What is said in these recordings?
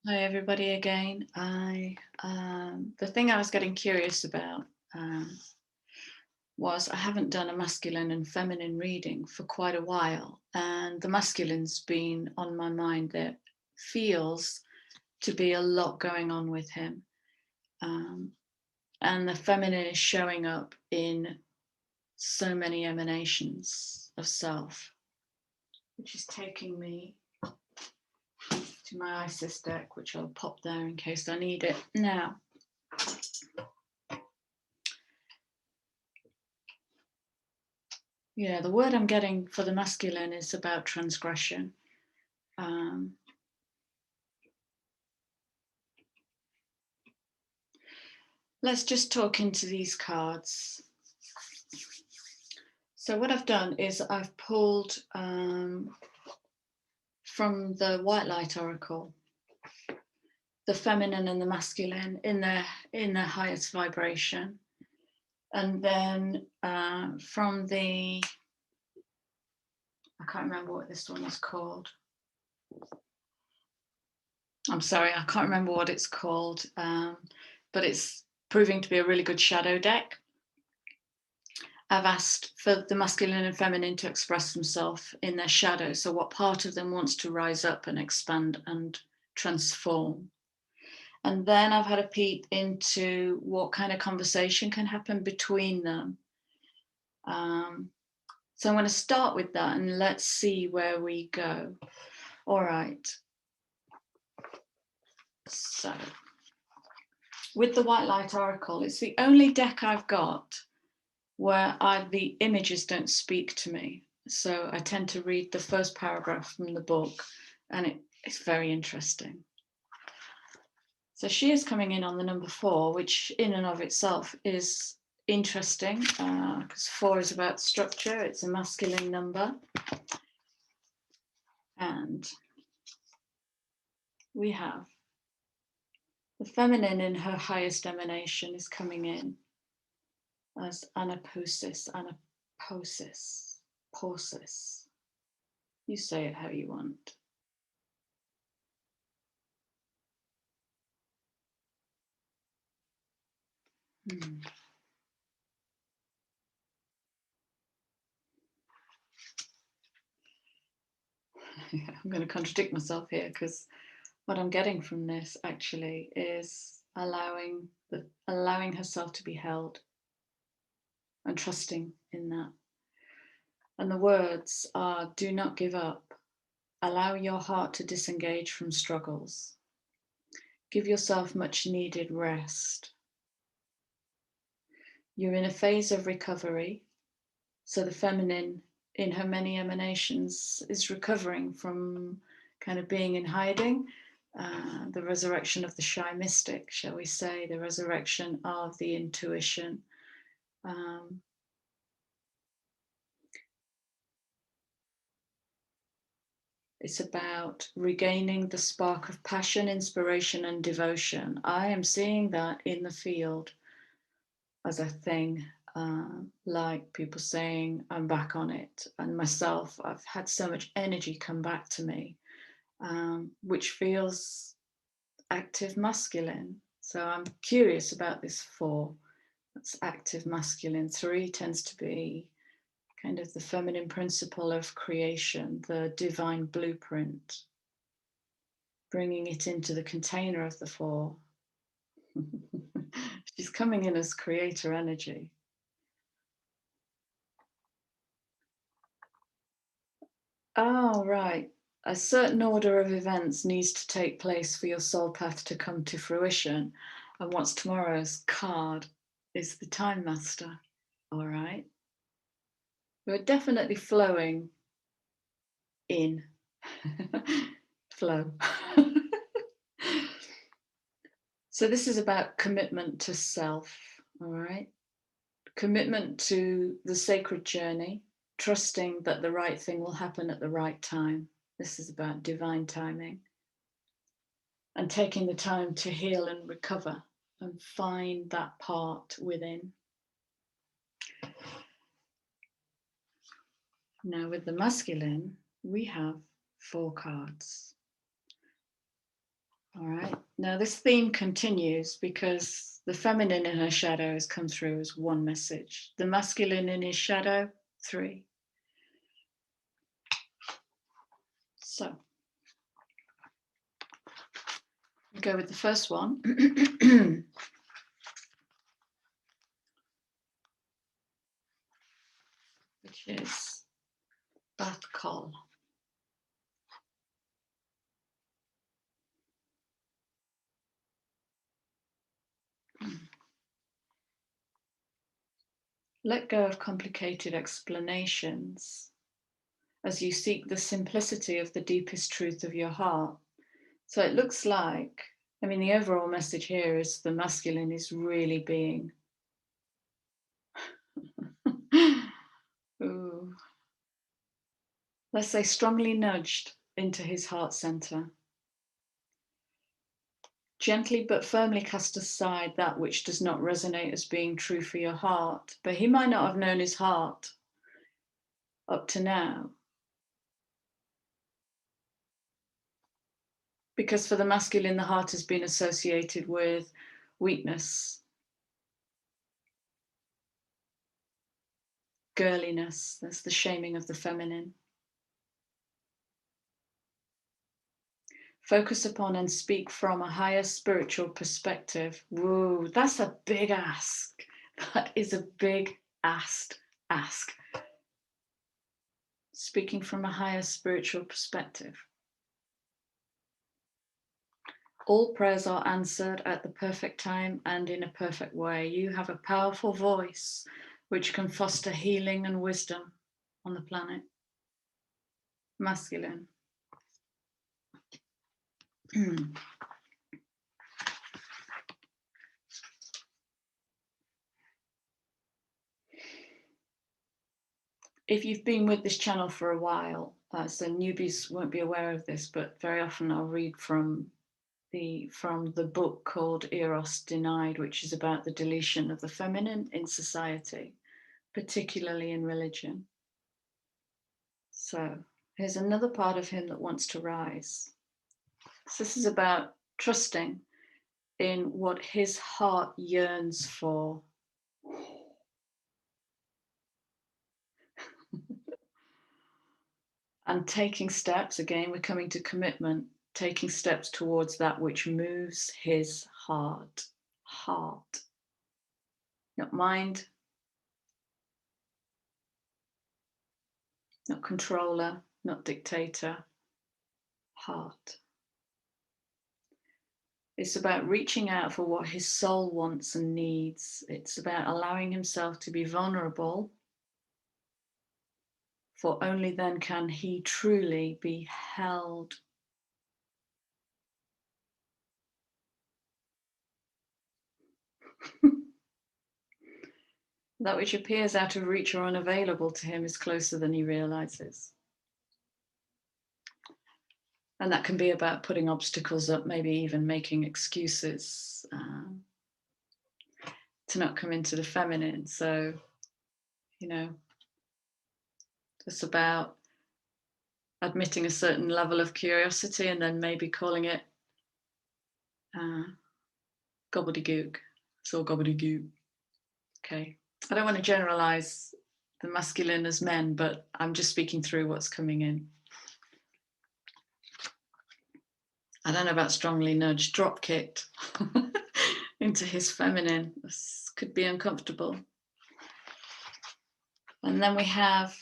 Hi everybody again. The thing I was getting curious about was I haven't done a masculine and feminine reading for quite a while, and the masculine's been on my mind. There feels to be a lot going on with him, and the feminine is showing up in so many emanations of self, which is taking me to my Isis deck, which I'll pop there in case I need it now. Yeah, the word I'm getting for the masculine is about transgression. Let's just talk into these cards. So what I've done is I've pulled from the White Light Oracle, the feminine and the masculine in their highest vibration. And then from the, I can't remember what this one is called. I'm sorry, I can't remember what it's called, but it's proving to be a really good shadow deck. I've asked for the masculine and feminine to express themselves in their shadow. So what part of them wants to rise up and expand and transform? And then I've had a peek into what kind of conversation can happen between them. So I'm going to start with that and let's see where we go. All right. So with the White Light Oracle, it's the only deck I've got where the images don't speak to me. So I tend to read the first paragraph from the book, and it's very interesting. So she is coming in on the number 4, which in and of itself is interesting because 4 is about structure. It's a masculine number. And we have the feminine in her highest emanation is coming in as anaposis. You say it how you want. I'm going to contradict myself here because what I'm getting from this actually is allowing herself to be held and trusting in that. And the words are, do not give up. Allow your heart to disengage from struggles. Give yourself much needed rest. You're in a phase of recovery. So the feminine in her many emanations is recovering from kind of being in hiding. The resurrection of the shy mystic, shall we say, the resurrection of the intuition. It's about regaining the spark of passion, inspiration, and devotion. I am seeing that in the field as a thing, like people saying, I'm back on it. And myself, I've had so much energy come back to me, which feels active masculine. So I'm curious about this 4. That's active masculine. 3 tends to be kind of the feminine principle of creation, the divine blueprint, bringing it into the container of the 4. She's coming in as creator energy. Oh, right. A certain order of events needs to take place for your soul path to come to fruition. And what's tomorrow's card is the Time Master. All right. We're definitely flowing in. Flow. So this is about commitment to self, all right? Commitment to the sacred journey, trusting that the right thing will happen at the right time. This is about divine timing. And taking the time to heal and recover and find that part within. Now with the masculine, we have 4 cards. All right. Now this theme continues because the feminine in her shadow has come through as one message. The masculine in his shadow, 3. So we'll go with the first one. Which is Bath Call. Let go of complicated explanations as you seek the simplicity of the deepest truth of your heart. So it looks like, I mean, the overall message here is the masculine is really being, ooh, let's say, strongly nudged into his heart center. Gently but firmly cast aside that which does not resonate as being true for your heart. But he might not have known his heart up to now. Because for the masculine, the heart has been associated with weakness, girliness. That's the shaming of the feminine. Focus upon and speak from a higher spiritual perspective. Whoa, that's a big ask. That is a big ask. Speaking from a higher spiritual perspective. All prayers are answered at the perfect time and in a perfect way. You have a powerful voice which can foster healing and wisdom on the planet. Masculine. If you've been with this channel for a while, so newbies won't be aware of this, but very often I'll read from the book called Eros Denied, which is about the deletion of the feminine in society, particularly in religion. So here's another part of him that wants to rise. So this is about trusting in what his heart yearns for. And taking steps, again, we're coming to commitment, taking steps towards that which moves his heart. Heart. Not mind, not controller, not dictator. Heart. It's about reaching out for what his soul wants and needs. It's about allowing himself to be vulnerable, for only then can he truly be held. That which appears out of reach or unavailable to him is closer than he realizes. And that can be about putting obstacles up, maybe even making excuses to not come into the feminine. So, it's about admitting a certain level of curiosity and then maybe calling it gobbledygook. It's all gobbledygook. Okay. I don't want to generalize the masculine as men, but I'm just speaking through what's coming in. I don't know about strongly nudged, drop kicked into his feminine. This could be uncomfortable. And then we have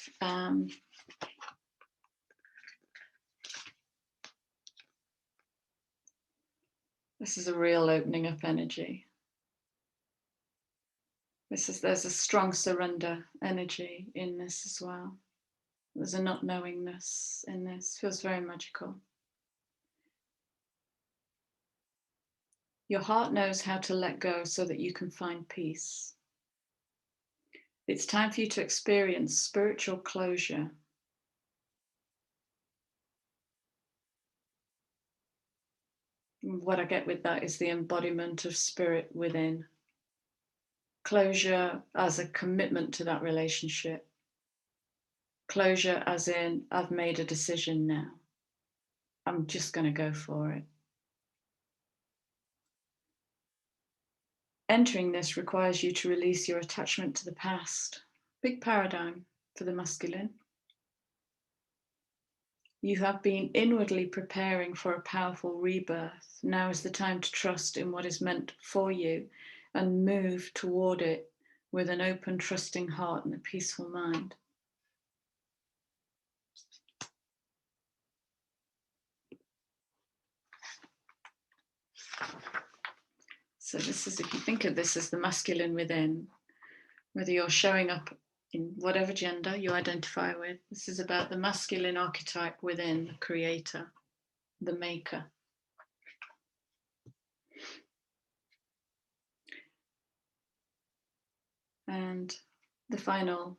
this is a real opening up energy. There's a strong surrender energy in this as well. There's a not knowingness in this. Feels very magical. Your heart knows how to let go so that you can find peace. It's time for you to experience spiritual closure. What I get with that is the embodiment of spirit within. Closure as a commitment to that relationship. Closure as in, I've made a decision now. I'm just going to go for it. entering this requires you to release your attachment to the past. Big paradigm for the masculine. You have been inwardly preparing for a powerful rebirth. Now is the time to trust in what is meant for you and move toward it with an open, trusting heart and a peaceful mind. So this is, if you think of this as the masculine within, whether you're showing up in whatever gender you identify with, this is about the masculine archetype within, the creator, the maker. And the final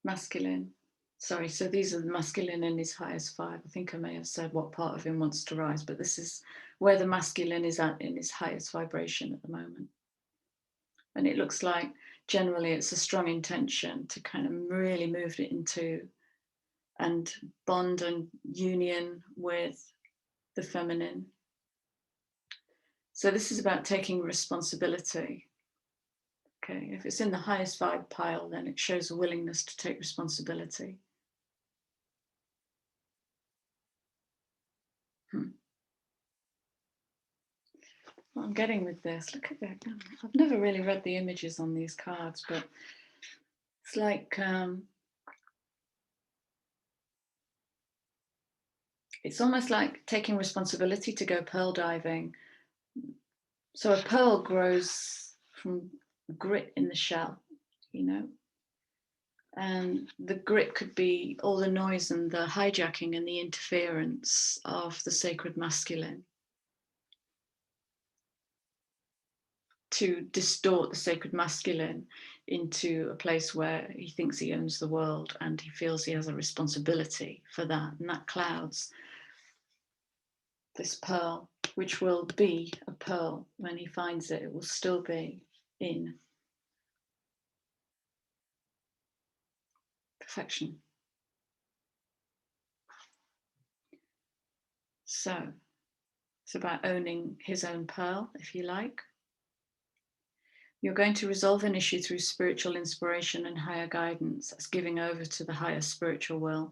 masculine. Sorry, so these are the masculine in his highest five. I think I may have said what part of him wants to rise, but this is where the masculine is at in his highest vibration at the moment. And it looks like generally it's a strong intention to kind of really move it into and bond and union with the feminine. So this is about taking responsibility. Okay, if it's in the highest vibe pile, then it shows a willingness to take responsibility. What I'm getting with this, look at that. I've never really read the images on these cards, but it's like it's almost like taking responsibility to go pearl diving. So a pearl grows from grit in the shell, you know, and the grit could be all the noise and the hijacking and the interference of the sacred masculine to distort the sacred masculine into a place where he thinks he owns the world and he feels he has a responsibility for that, and that clouds this pearl, which will be a pearl when he finds it. It will still be in perfection. So it's about owning his own pearl, if you like. You're going to resolve an issue through spiritual inspiration and higher guidance. That's giving over to the higher spiritual will,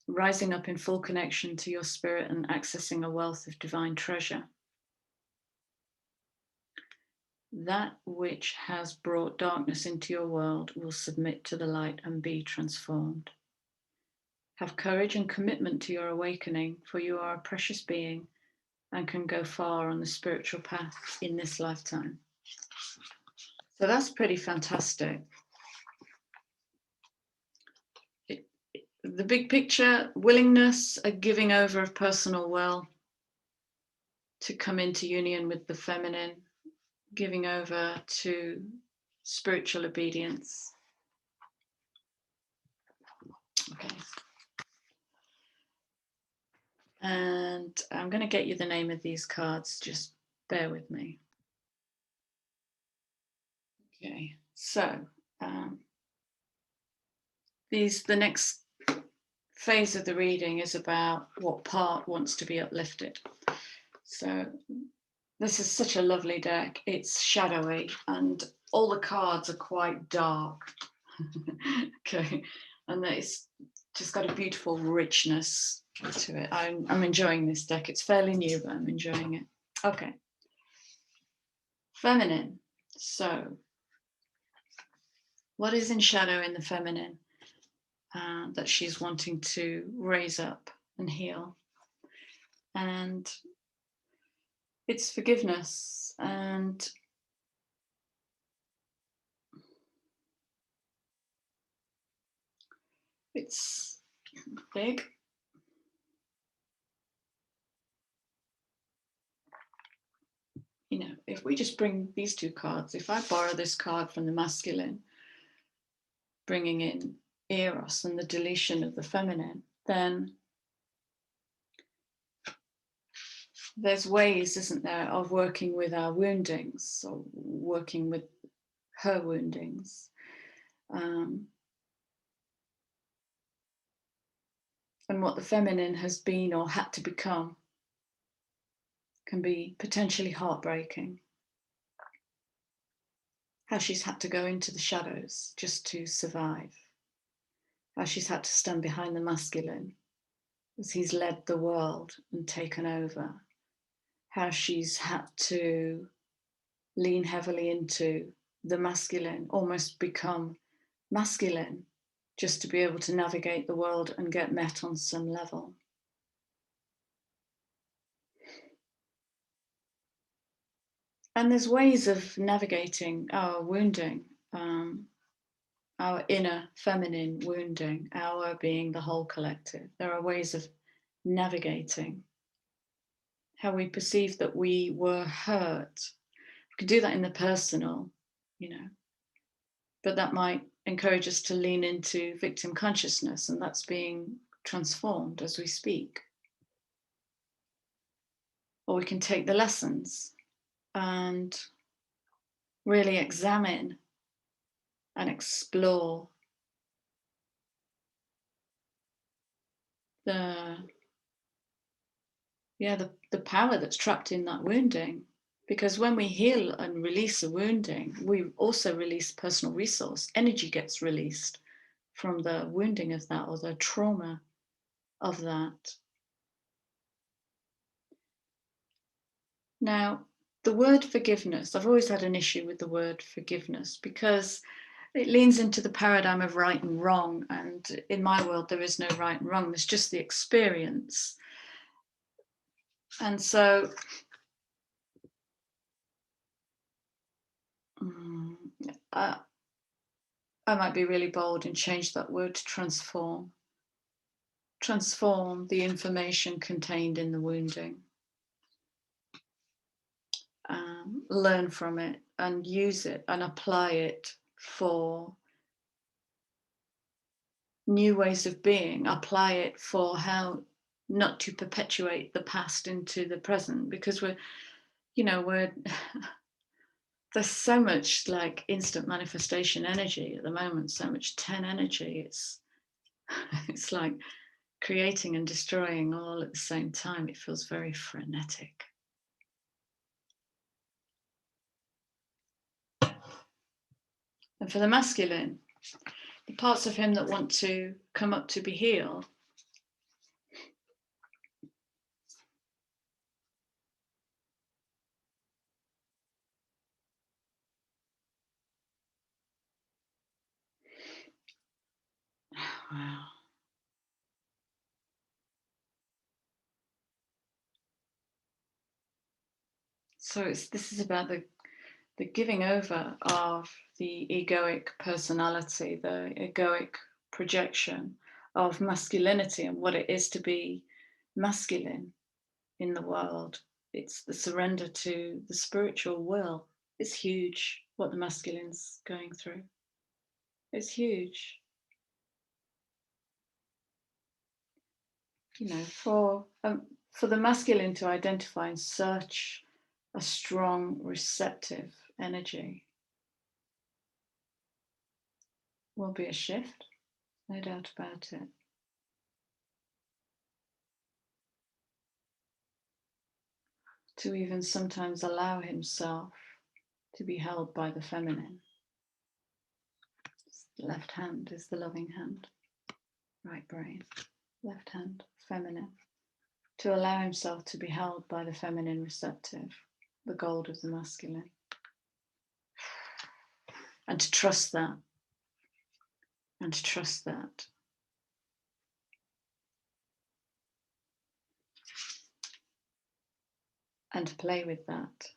rising up in full connection to your spirit and accessing a wealth of divine treasure. That which has brought darkness into your world will submit to the light and be transformed. Have courage and commitment to your awakening, for you are a precious being and can go far on the spiritual path in this lifetime. So that's pretty fantastic. The big picture, willingness, a giving over of personal will to come into union with the feminine, giving over to spiritual obedience. Okay. And I'm going to get you the name of these cards, just bear with me. Okay, so the next phase of the reading is about what part wants to be uplifted. So this is such a lovely deck. It's shadowy and all the cards are quite dark. Okay, and it's just got a beautiful richness to it. I'm enjoying this deck. It's fairly new, but I'm enjoying it. Okay. Feminine. So what is in shadow in the feminine that she's wanting to raise up and heal? And it's forgiveness, and it's big. You know, if we just bring these two cards, if I borrow this card from the masculine, bringing in Eros and the deletion of the feminine, then there's ways, isn't there, of working with our woundings or working with her woundings. And what the feminine has been or had to become can be potentially heartbreaking. How she's had to go into the shadows just to survive. How she's had to stand behind the masculine as he's led the world and taken over. How she's had to lean heavily into the masculine, almost become masculine, just to be able to navigate the world and get met on some level. And there's ways of navigating our wounding, our inner feminine wounding, our being the whole collective. There are ways of navigating how we perceive that we were hurt. We could do that in the personal, but that might encourage us to lean into victim consciousness, and that's being transformed as we speak. Or we can take the lessons and really examine and explore the power that's trapped in that wounding. Because when we heal and release a wounding, we also release personal resource. Energy gets released from the wounding of that or the trauma of that. Now, the word forgiveness, I've always had an issue with the word forgiveness because it leans into the paradigm of right and wrong. And in my world, there is no right and wrong. There's just the experience. And so I might be really bold and change that word to transform. Transform the information contained in the wounding. Learn from it and use it and apply it for new ways of being. Apply it for how not to perpetuate the past into the present, because we're there's so much like instant manifestation energy at the moment, so much 10 energy. It's like creating and destroying all at the same time. It feels very frenetic. And for the masculine, the parts of him that want to come up to be healed, wow. So this is about the giving over of the egoic personality, the egoic projection of masculinity and what it is to be masculine in the world. It's the surrender to the spiritual will. It's huge what the masculine's going through. It's huge. For the masculine to identify in such a strong, receptive energy will be a shift, no doubt about it. To even sometimes allow himself to be held by the feminine. The left hand is the loving hand, right brain, left hand, feminine. To allow himself to be held by the feminine receptive, the gold of the masculine. And to trust that. And to trust that. And to play with that.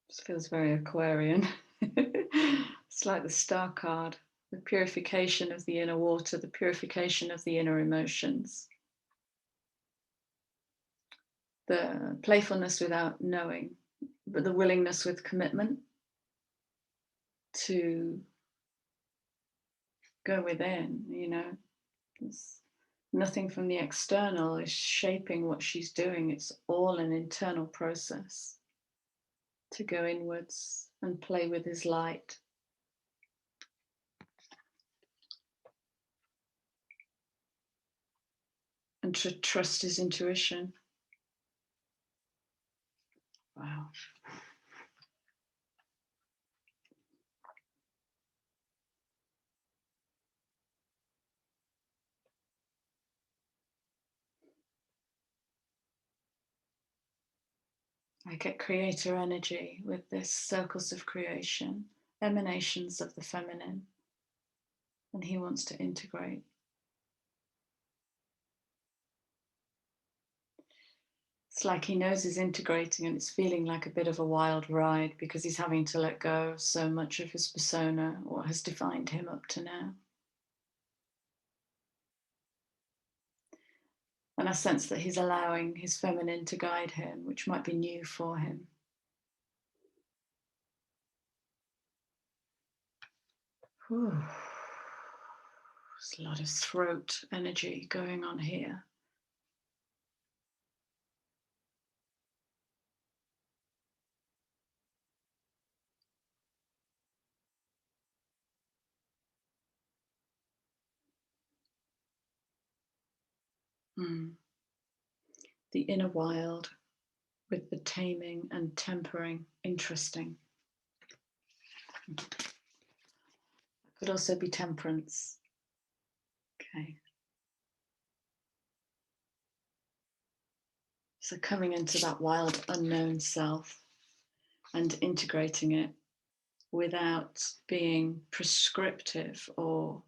This feels very Aquarian. It's like the star card, the purification of the inner water, the purification of the inner emotions. The playfulness without knowing, but the willingness with commitment to go within, There's nothing from the external is shaping what she's doing. It's all an internal process. to go inwards and play with his light. And to trust his intuition. Wow. I get creator energy with this circles of creation, emanations of the feminine, and he wants to integrate. It's like he knows he's integrating and it's feeling like a bit of a wild ride because he's having to let go of so much of his persona, what has defined him up to now. And I sense that he's allowing his feminine to guide him, which might be new for him. Whew. There's a lot of throat energy going on here. The inner wild with the taming and tempering. Interesting. It could also be temperance. Okay. So coming into that wild unknown self and integrating it without being prescriptive or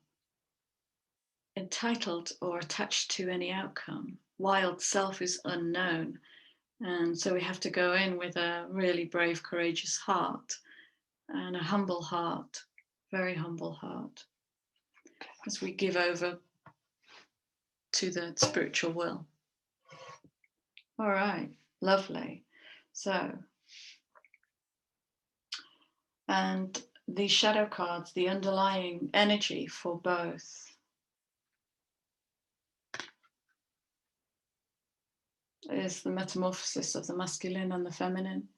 entitled or attached to any outcome. Wild self is unknown. And so we have to go in with a really brave, courageous heart and a humble heart, very humble heart, as we give over to the spiritual will. All right, lovely. So, and the shadow cards, the underlying energy for both is the metamorphosis of the masculine and the feminine.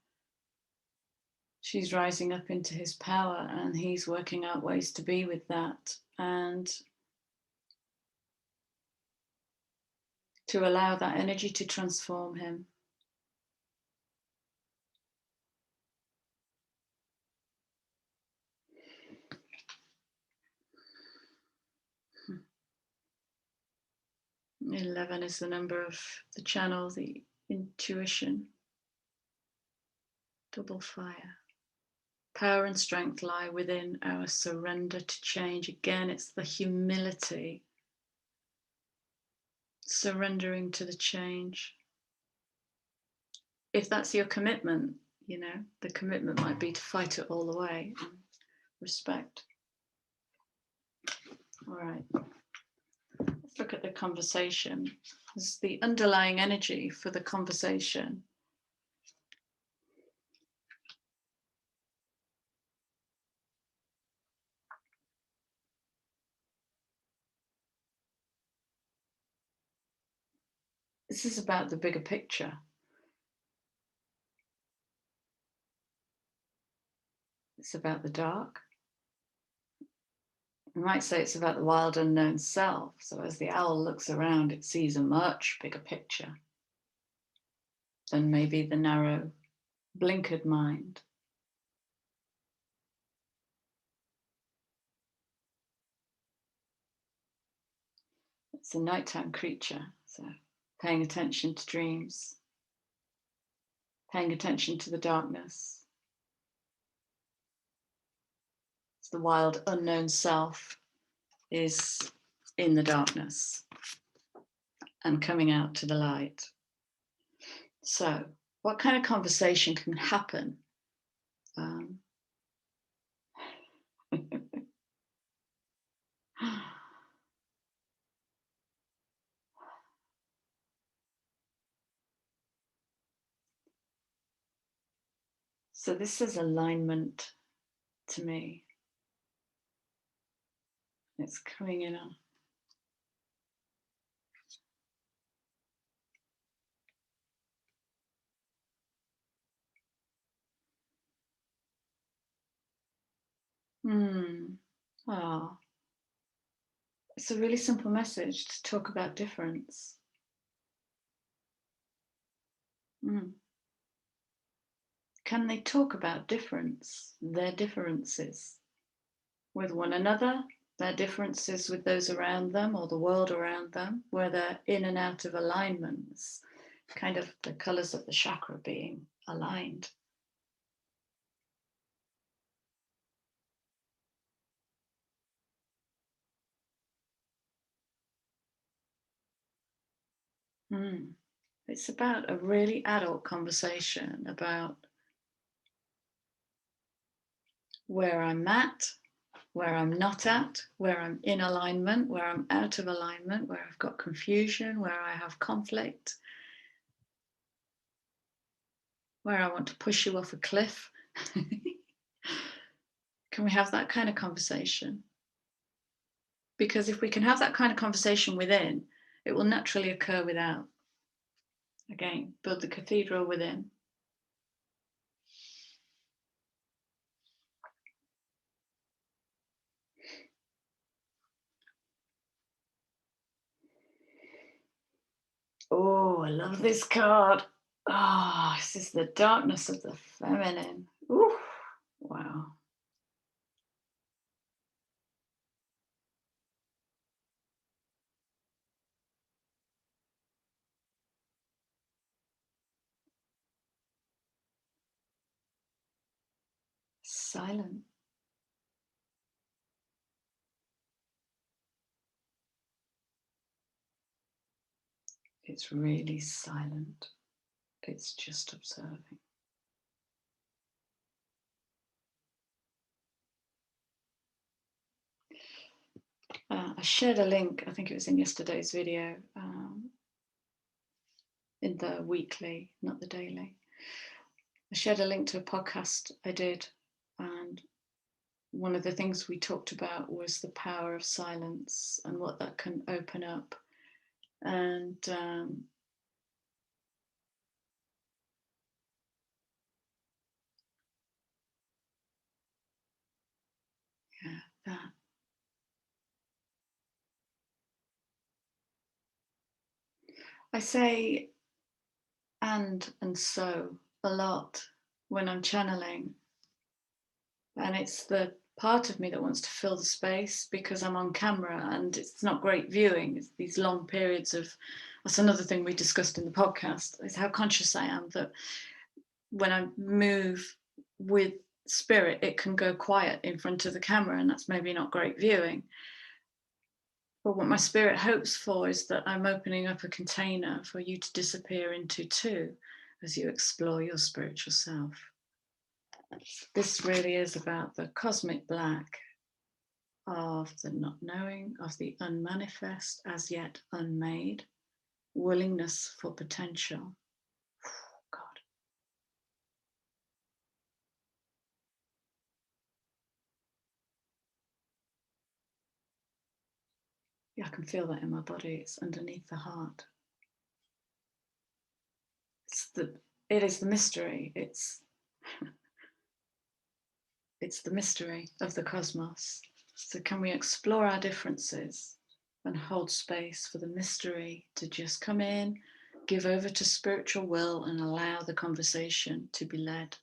She's rising up into his power and he's working out ways to be with that and to allow that energy to transform him. 11 is the number of the channel, the intuition. Double fire. Power and strength lie within our surrender to change. Again, it's the humility. Surrendering to the change. If that's your commitment, you know, the commitment might be to fight it all the way. Respect. All right. Let's look at the conversation. This is the underlying energy for the conversation. This is about the bigger picture. It's about the dark. We might say it's about the wild unknown self. So as the owl looks around, it sees a much bigger picture than maybe the narrow, blinkered mind. It's a nighttime creature, so paying attention to dreams, paying attention to the darkness. It's the wild unknown self is in the darkness and coming out to the light. So what kind of conversation can happen? So this is alignment to me. It's coming in on. Ah, it's a really simple message to talk about difference. Mm. Can they talk about difference, their differences with one another, their differences with those around them or the world around them, where they're in and out of alignments, kind of the colors of the chakra being aligned? Mm. It's about a really adult conversation about where I'm at, where I'm not at, where I'm in alignment, where I'm out of alignment, where I've got confusion, where I have conflict, where I want to push you off a cliff. Can we have that kind of conversation? Because if we can have that kind of conversation within, it will naturally occur without. Again, build the cathedral within. Oh, I love this card. Oh, this is the darkness of the feminine. Ooh, wow. Silent. It's really silent. It's just observing. I shared a link, I think it was in yesterday's video, in the weekly, not the daily. I shared a link to a podcast I did, and one of the things we talked about was the power of silence and what that can open up. And yeah, that. I say and so a lot when I'm channeling. And it's the part of me that wants to fill the space because I'm on camera and it's not great viewing. It's these long periods of, that's another thing we discussed in the podcast, is how conscious I am that when I move with spirit, it can go quiet in front of the camera, and that's maybe not great viewing. But what my spirit hopes for is that I'm opening up a container for you to disappear into too as you explore your spiritual self. This really is about the cosmic black of the not knowing, of the unmanifest, as yet unmade, willingness for potential. God. Yeah, I can feel that in my body. It's underneath the heart. It is the mystery. It's the mystery of the cosmos. So can we explore our differences and hold space for the mystery to just come in, give over to spiritual will, and allow the conversation to be led,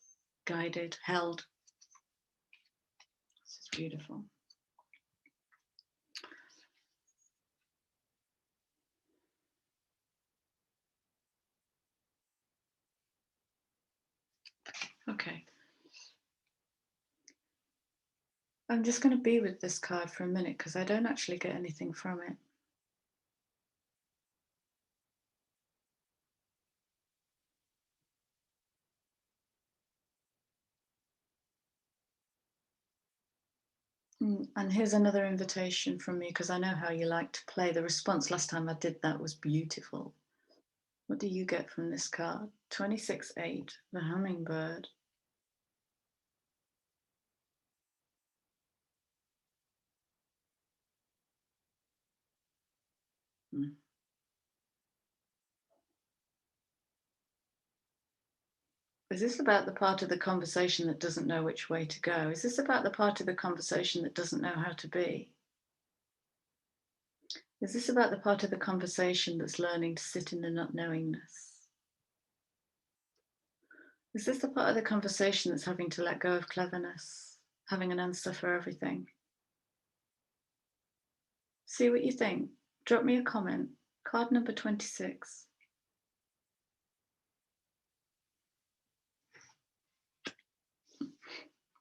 guided, held. This is beautiful. Okay. I'm just going to be with this card for a minute because I don't actually get anything from it. And here's another invitation from me because I know how you like to play. The response last time I did that was beautiful. What do you get from this card? 26-8, the hummingbird. Mm. Is this about the part of the conversation that doesn't know which way to go? Is this about the part of the conversation that doesn't know how to be? Is this about the part of the conversation that's learning to sit in the not knowingness? Is this the part of the conversation that's having to let go of cleverness, having an answer for everything? See what you think. Drop me a comment. Card number 26.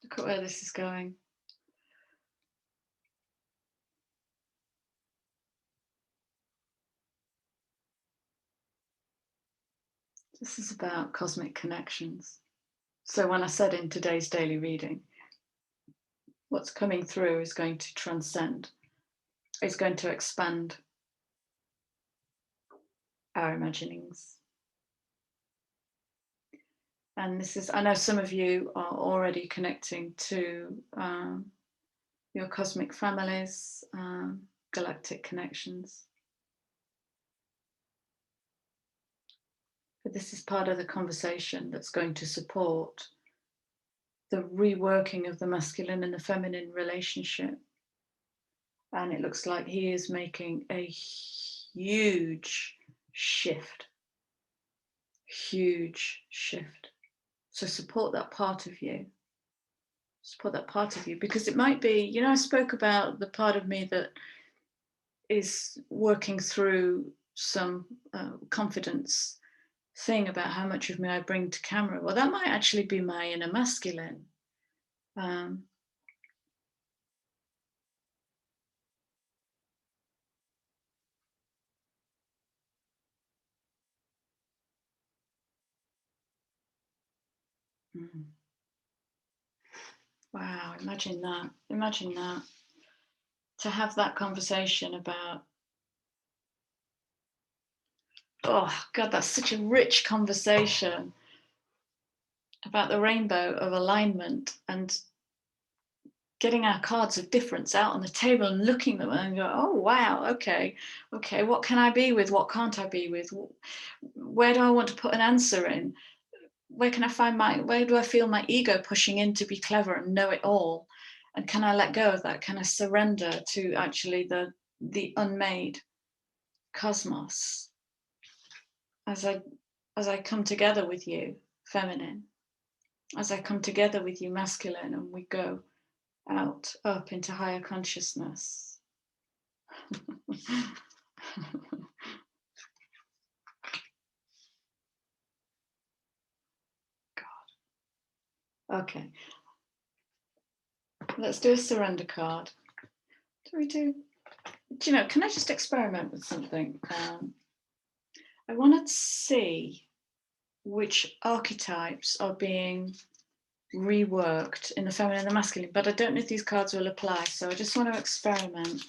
Look at where this is going. This is about cosmic connections. So when I said in today's daily reading, what's coming through is going to transcend, is going to expand our imaginings. And this is, I know some of you are already connecting to your cosmic families, galactic connections. But this is part of the conversation that's going to support the reworking of the masculine and the feminine relationship. And it looks like he is making a huge shift. Huge shift. So support that part of you. Support that part of you, because it might be, you know, I spoke about the part of me that is working through some confidence thing about how much of me I bring to camera. Well, that might actually be my inner masculine. Wow, imagine that. Imagine that. To have that conversation about, oh God, that's such a rich conversation about the rainbow of alignment and getting our cards of difference out on the table and looking at them and go, oh wow, okay, what can I be with? What can't I be with? Where do I want to put an answer in? Where can I find where do I feel my ego pushing in to be clever and know it all? And can I let go of that? Can I surrender to actually the unmade cosmos as I come together with you, feminine, as I come together with you, masculine, and we go out, up into higher consciousness. God. Okay. Let's do a surrender card. Do you know, can I just experiment with something? I want to see which archetypes are being reworked in the feminine and the masculine, but I don't know if these cards will apply, so I just want to experiment.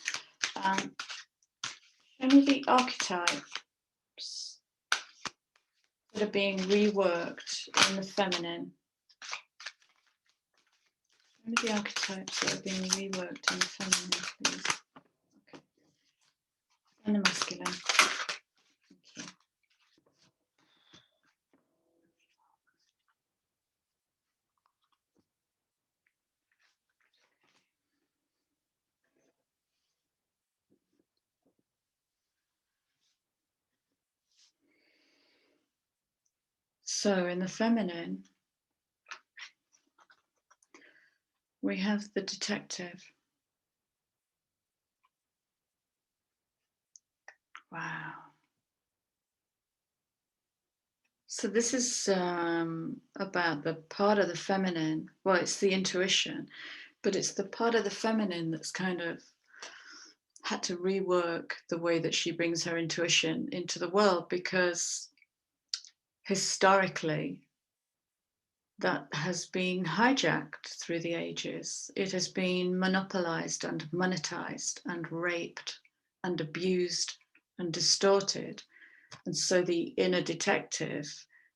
Show me the archetypes that are being reworked in the feminine. Show me the archetypes that are being reworked in the feminine, please. Okay. And the masculine. Thank you. So in the feminine, we have the detective. Wow. So this is about the part of the feminine. Well, it's the intuition, but it's the part of the feminine that's kind of had to rework the way that she brings her intuition into the world, because historically that has been hijacked through the ages. It has been monopolized and monetized and raped and abused and distorted. And so the inner detective,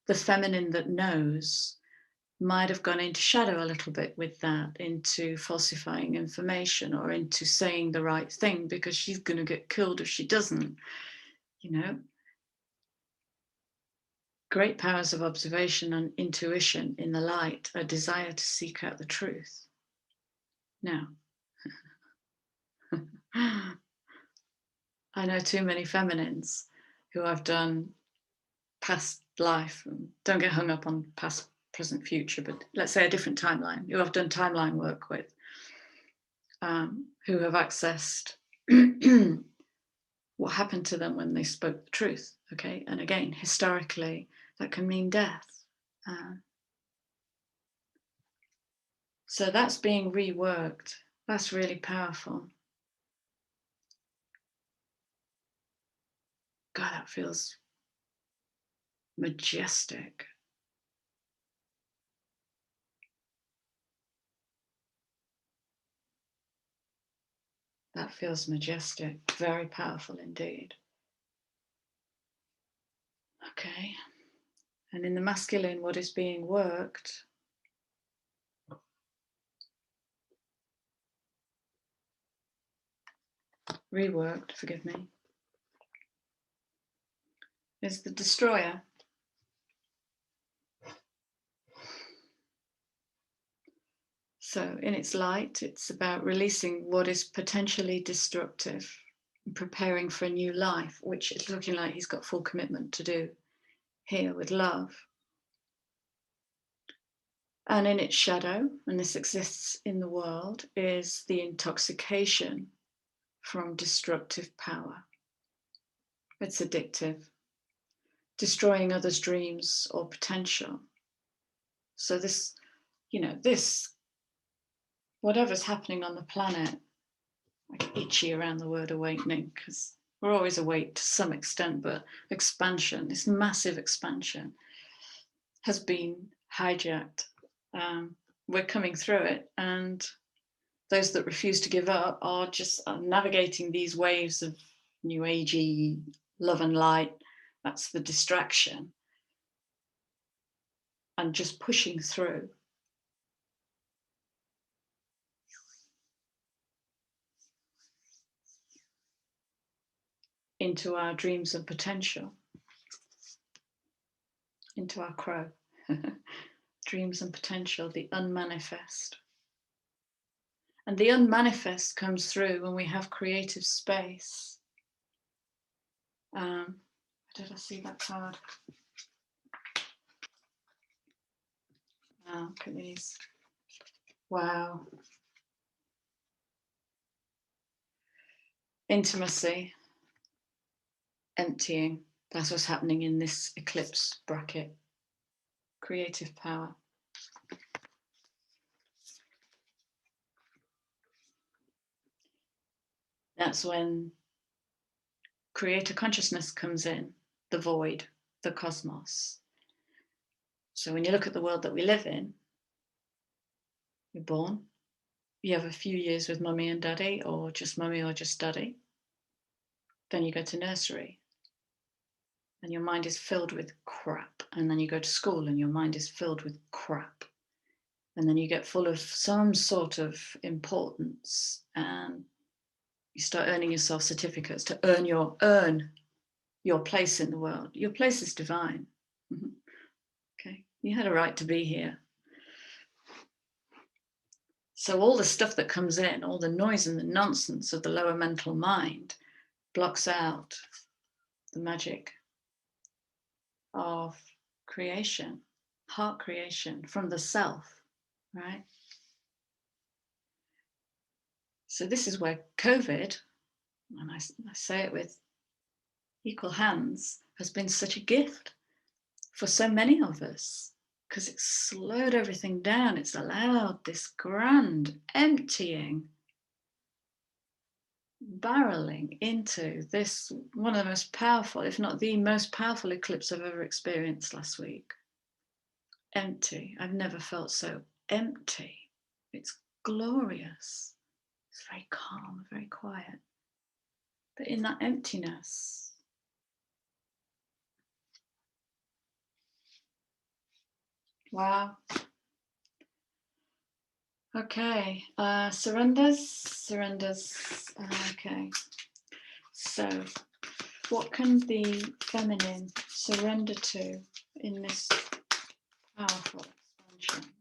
the feminine that knows, might have gone into shadow a little bit with that, into falsifying information or into saying the right thing because she's going to get killed if she doesn't, you know. great powers of observation and intuition in the light, a desire to seek out the truth. Now, I know too many feminines who I've done past life, don't get hung up on past, present, future, but let's say a different timeline, who I've done timeline work with, who have accessed what happened to them when they spoke the truth, okay? And again, historically, that can mean death. So that's being reworked. That's really powerful. God, that feels majestic. That feels majestic, very powerful indeed. Okay. And in the masculine, what is being worked reworked, forgive me, is the destroyer. So in its light, it's about releasing what is potentially destructive and preparing for a new life, which is looking like he's got full commitment to do here with love. And in its shadow, and this exists in the world, is the intoxication from destructive power. It's addictive, destroying others' dreams or potential. So this, this, whatever's happening on the planet, I get itchy around the word awakening because we're always awake to some extent, but expansion, this massive expansion, has been hijacked. We're coming through it, and those that refuse to give up are just navigating these waves of new agey love and light. That's the distraction, and just pushing through. Into our dreams and potential, into our crow. Dreams and potential, the unmanifest. And the unmanifest comes through when we have creative space. Did I see that card? Oh, look at these. Wow. Intimacy, emptying. That's what's happening in this eclipse bracket. Creative power. That's when creator consciousness comes in, the void, the cosmos. So when you look at the world that we live in, you're born, you have a few years with mummy and daddy, or just mummy or just daddy. Then you go to nursery and your mind is filled with crap. And then you go to school and your mind is filled with crap. And then you get full of some sort of importance and you start earning yourself certificates to earn your place in the world. Your place is divine. Okay, you had a right to be here. So all the stuff that comes in, all the noise and the nonsense of the lower mental mind blocks out the magic of creation, heart creation from the self, right? So this is where COVID, and I say it with equal hands, has been such a gift for so many of us, because it's slowed everything down. It's allowed this grand emptying, barreling into this, one of the most powerful, if not the most powerful eclipse I've ever experienced last week. Empty. I've never felt so empty. It's glorious. It's very calm, very quiet. But in that emptiness, wow. Okay, surrenders. Okay, so what can the feminine surrender to in this powerful expansion.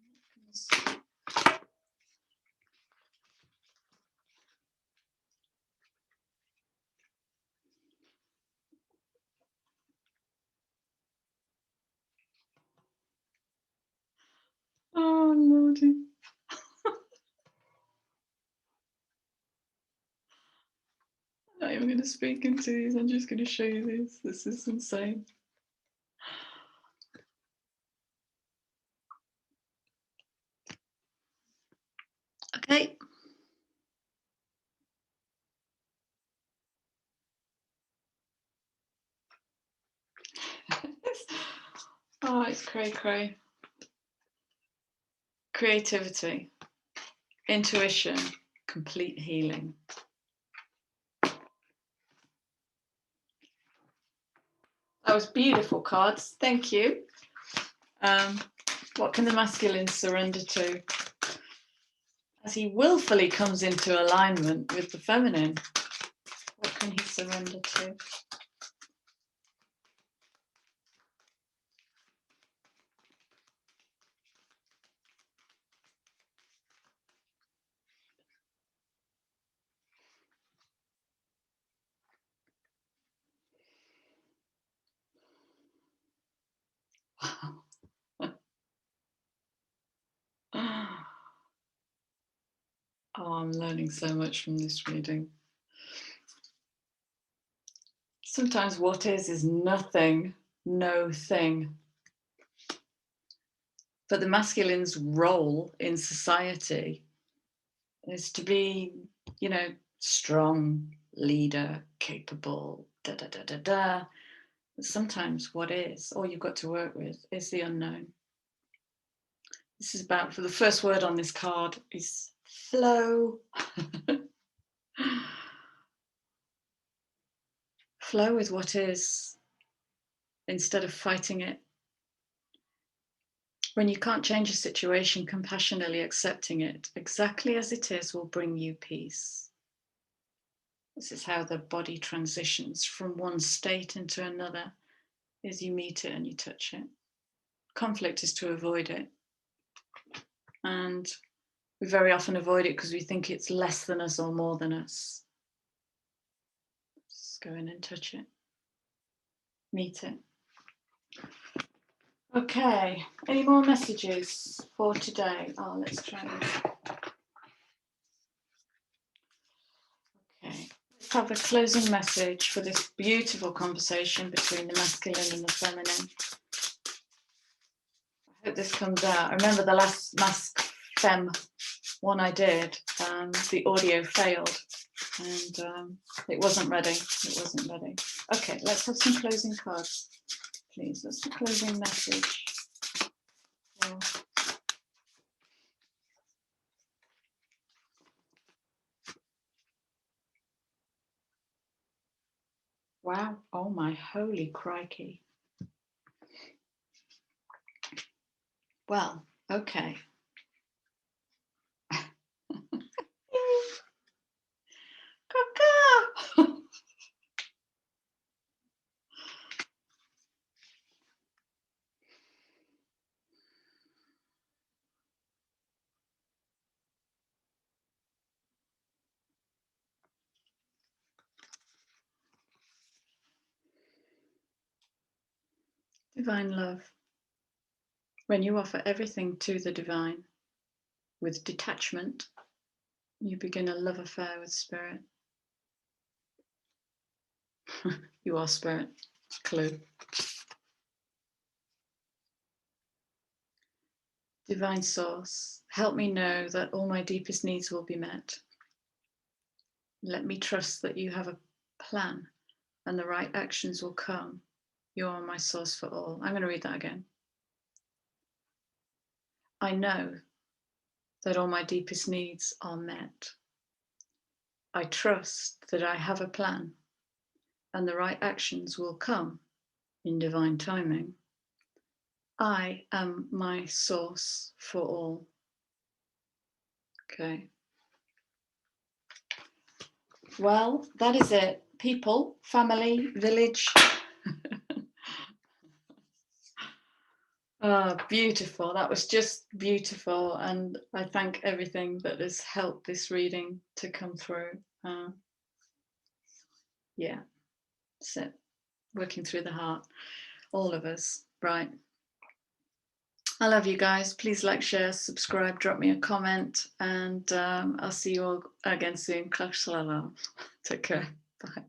Oh, Lordy. I'm not even going to speak into these. I'm just going to show you this. This is insane. Okay. Oh, it's cray. Creativity, intuition, complete healing. That was beautiful cards. Thank you. What can the masculine surrender to as he willfully comes into alignment with the feminine? What can he surrender to? Oh, I'm learning so much from this reading. Sometimes what is nothing, no thing. But the masculine's role in society is to be, you know, strong, leader, capable, da. Sometimes what is, all you've got to work with, is the unknown. This is about, for the first word on this card is flow. Flow with what is, instead of fighting it. When you can't change a situation, compassionately accepting it exactly as it is will bring you peace. This is how the body transitions from one state into another, is you meet it and you touch it. Conflict is to avoid it. And we very often avoid it because we think it's less than us or more than us. Just go in and touch it. Meet it. Okay, any more messages for today? Oh, let's try this. Okay, let's have a closing message for this beautiful conversation between the masculine and the feminine. I hope this comes out. I remember the last Mask Fem one I did, the audio failed and it wasn't ready. Okay, let's have some closing cards, please. That's the closing message. Oh. Wow, oh my holy crikey. Well, okay. Divine love. When you offer everything to the divine with detachment, you begin a love affair with spirit. You are spirit. Clue. Divine source, help me know that all my deepest needs will be met. Let me trust that you have a plan and the right actions will come. You are my source for all. I'm going to read that again. I know that all my deepest needs are met. I trust that I have a plan and the right actions will come in divine timing. I am my source for all. Okay. Well, that is it. People, family, village. Oh, beautiful. That was just beautiful. And I thank everything that has helped this reading to come through. Yeah, so working through the heart, all of us. Right. I love you guys. Please like, share, subscribe, drop me a comment, and I'll see you all again soon. Take care. Bye.